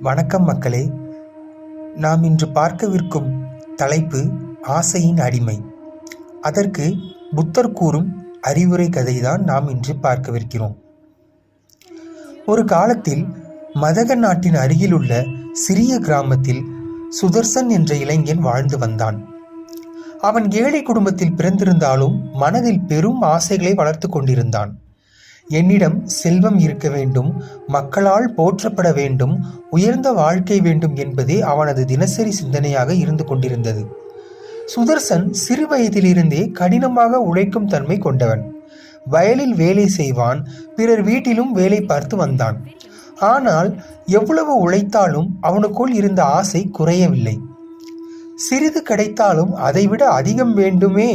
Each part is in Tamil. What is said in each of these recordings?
வணக்கம் மக்களே. நாம் இன்று பார்க்கவிருக்கும் தலைப்பு ஆசையின் அடிமை. அதற்கு புத்தர் கூறும் அறிவுரை கதைதான் நாம் இன்று பார்க்கவிருக்கிறோம். ஒரு காலத்தில் மதக நாட்டின் அருகிலுள்ள சிறிய கிராமத்தில் சுதர்சன் என்ற இளைஞன் வாழ்ந்து வந்தான். அவன் ஏழை குடும்பத்தில் பிறந்திருந்தாலும் மனதில் பெரும் ஆசைகளை வளர்த்து கொண்டிருந்தான். என்னிடம் செல்வம் இருக்க வேண்டும், மக்களால் போற்றப்பட வேண்டும், உயர்ந்த வாழ்க்கை வேண்டும் என்பதே அவனது தினசரி சிந்தனையாக இருந்து கொண்டிருந்தது. சுதர்சன் சிறு வயதிலிருந்தே கடினமாக உழைக்கும் தன்மை கொண்டவன். வயலில் வேலை செய்வான், பிறர் வீட்டிலும் வேலை பார்த்து வந்தான். ஆனால் எவ்வளவு உழைத்தாலும் அவனுக்குள் இருந்த ஆசை குறையவில்லை. சிறிது கிடைத்தாலும் அதைவிட அதிகம் வேண்டுமே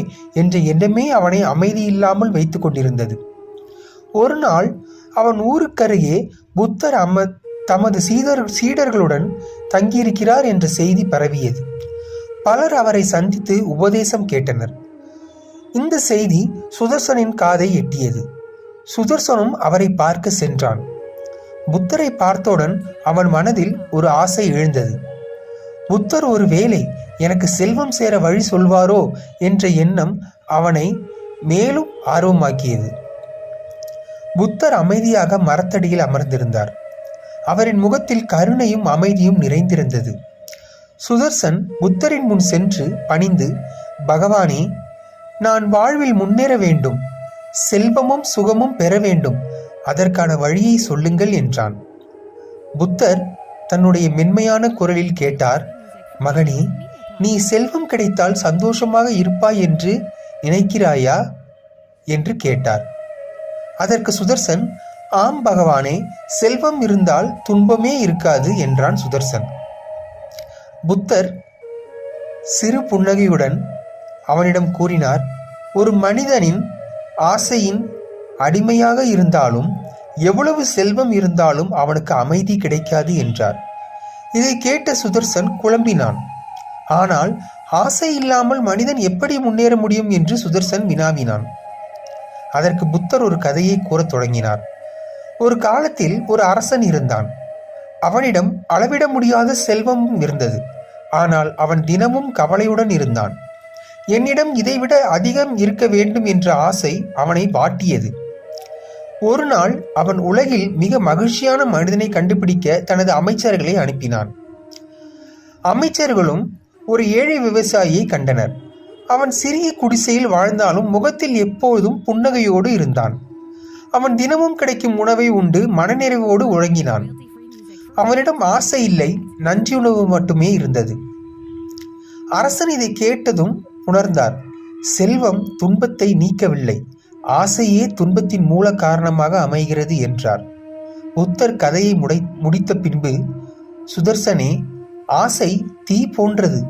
என்ற எண்ணமே அவனை அமைதியில்லாமல் வைத்து கொண்டிருந்தது. ஒரு நாள் அவன் ஊருக்கருகே புத்தர் தமது சீடர்களுடன் தங்கியிருக்கிறார் என்ற செய்தி பரவியது. பலர் அவரை சந்தித்து உபதேசம் கேட்டனர். இந்த செய்தி சுதர்சனின் காதை எட்டியது. சுதர்சனும் அவரை பார்க்க சென்றான். புத்தரை பார்த்தவுடன் அவன் மனதில் ஒரு ஆசை எழுந்தது. புத்தர் ஒரு வேளை எனக்கு செல்வம் சேர வழி சொல்வாரோ என்ற எண்ணம் அவனை மேலும் ஆர்வமாக்கியது. புத்தர் அமைதியாக மரத்தடியில் அமர்ந்திருந்தார். அவரின் முகத்தில் கருணையும் அமைதியும் நிறைந்திருந்தது. சுதர்சன் புத்தரின் முன் சென்று பணிந்து, பகவானே, நான் வாழ்வில் முன்னேற வேண்டும், செல்வமும் சுகமும் பெற வேண்டும், அதற்கான வழியை சொல்லுங்கள் என்றான். புத்தர் தன்னுடைய மென்மையான குரலில் கேட்டார், மகனே, நீ செல்வம் கிடைத்தால் சந்தோஷமாக இருப்பாய் என்று நினைக்கிறாயா என்று கேட்டார். அதற்கு சுதர்சன், ஆம் பகவானே, செல்வம் இருந்தால் துன்பமே இருக்காது என்றான் சுதர்சன். புத்தர் சிறு புன்னகையுடன் அவனிடம் கூறினார், ஒரு மனிதனின் ஆசையின் அடிமையாக இருந்தாலும் எவ்வளவு செல்வம் இருந்தாலும் அவனுக்கு அமைதி கிடைக்காது என்றார். இதை கேட்ட சுதர்சன் குழம்பினான். ஆனால் ஆசை இல்லாமல் மனிதன் எப்படி முன்னேற முடியும் என்று சுதர்சன் வினாவினான். அதற்கு புத்தர் ஒரு கதையை கூறத் தொடங்கினார். ஒரு காலத்தில் ஒரு அரசன் இருந்தான். அவனிடம் அளவிட முடியாத செல்வமும் இருந்தது. ஆனால் அவன் தினமும் கவலையுடன் இருந்தான். என்னிடம் இதைவிட அதிகம் இருக்க வேண்டும் என்ற ஆசை அவனை வாட்டியது. ஒரு நாள் அவன் உலகில் மிக மகிழ்ச்சியான மனிதனை கண்டுபிடிக்க தனது அமைச்சர்களை அனுப்பினான். அமைச்சர்களும் ஒரு ஏழை விவசாயியை கண்டனர். அவன் சிறிய குடிசையில் வாழ்ந்தாலும் முகத்தில் எப்போதும் புன்னகையோடு இருந்தான். அவன் தினமும் கிடைக்கும் உணவை உண்டு மனநிறைவோடு உறங்கினான். அவனிடம் ஆசை இல்லை, நன்றியுணர்வு மட்டுமே இருந்தது. அரசன் இதை கேட்டதும் உணர்ந்தார். செல்வம் துன்பத்தை நீக்கவில்லை, ஆசையே துன்பத்தின் மூல காரணமாக அமைகிறது என்றார். புத்தர் கதையை முடித்த பின்பு, சுதர்சனே, ஆசை தீ போன்றது.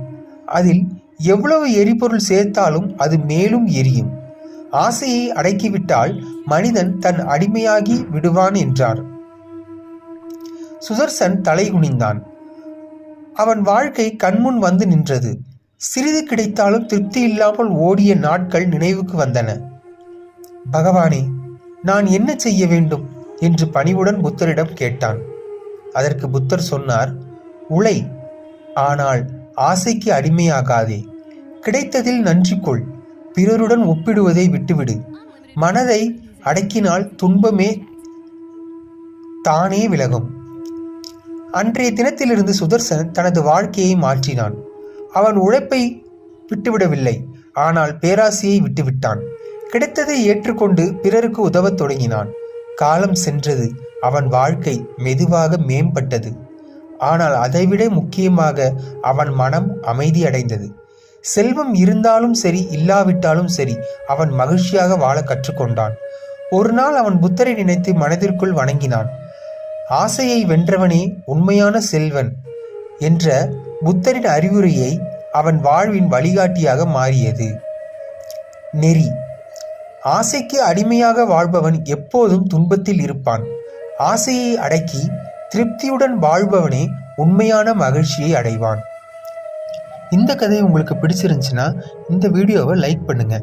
அதில் எவ்வளவு எரிபொருள் சேர்த்தாலும் அது மேலும் எரியும். ஆசையை அடக்கிவிட்டால் மனிதன் தன் அடிமையாகி விடுவான் என்றார். சுதர்சன் தலை குனிந்தான். அவன் வாழ்க்கை கண்முன் வந்து நின்றது. சிறிது கிடைத்தாலும் திருப்தி இல்லாமல் ஓடிய நாட்கள் நினைவுக்கு வந்தன. பகவானே, நான் என்ன செய்ய வேண்டும் என்று பணிவுடன் புத்தரிடம் கேட்டான். அதற்கு புத்தர் சொன்னார், உழை, ஆனால் ஆசைக்கு அடிமையாகாதே. கிடைத்ததில் நன்றி கொள், பிறருடன் ஒப்பிடுவதை விட்டுவிடு. மனதை அடக்கினால் துன்பமே தானே விலகும். அன்றைய தினத்திலிருந்து சுதர்சன் தனது வாழ்க்கையை மாற்றினான். அவன் உழைப்பை விட்டுவிடவில்லை, ஆனால் பேராசையை விட்டுவிட்டான். கிடைத்ததை ஏற்றுக்கொண்டு பிறருக்கு உதவத் தொடங்கினான். காலம் சென்றது. அவன் வாழ்க்கை மெதுவாக மேம்பட்டது. ஆனால் அதைவிட முக்கியமாக அவன் மனம் அமைதி அடைந்தது. செல்வம் இருந்தாலும் சரி, இல்லாவிட்டாலும் சரி, அவன் மகிழ்ச்சியாக வாழ கற்றுக்கொண்டான். ஒரு நாள் அவன் புத்தரை நினைத்து மனதிற்குள் வணங்கினான். ஆசையை வென்றவனே உண்மையான செல்வன் என்ற புத்தரின் அறிவுரையை அவன் வாழ்வின் வழிகாட்டியாக மாறியது. நெறி. ஆசைக்கு அடிமையாக வாழ்பவன் எப்போதும் துன்பத்தில் இருப்பான். ஆசையை அடக்கி திருப்தியுடன் வாழ்பவனே உண்மையான மகிழ்ச்சியை அடைவான். இந்த கதை உங்களுக்கு பிடிச்சிருந்துச்சுன்னா இந்த வீடியோவை லைக் பண்ணுங்க.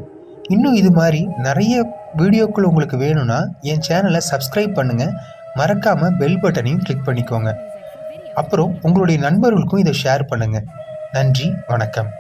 இன்னும் இது மாதிரி நிறைய வீடியோக்கள் உங்களுக்கு வேணும்னா என் சேனலை சப்ஸ்கிரைப் பண்ணுங்க. மறக்காம பெல் பட்டனையும் கிளிக் பண்ணிக்கோங்க. அப்புறம் உங்களுடைய நண்பர்களுக்கும் இதை ஷேர் பண்ணுங்கள். நன்றி, வணக்கம்.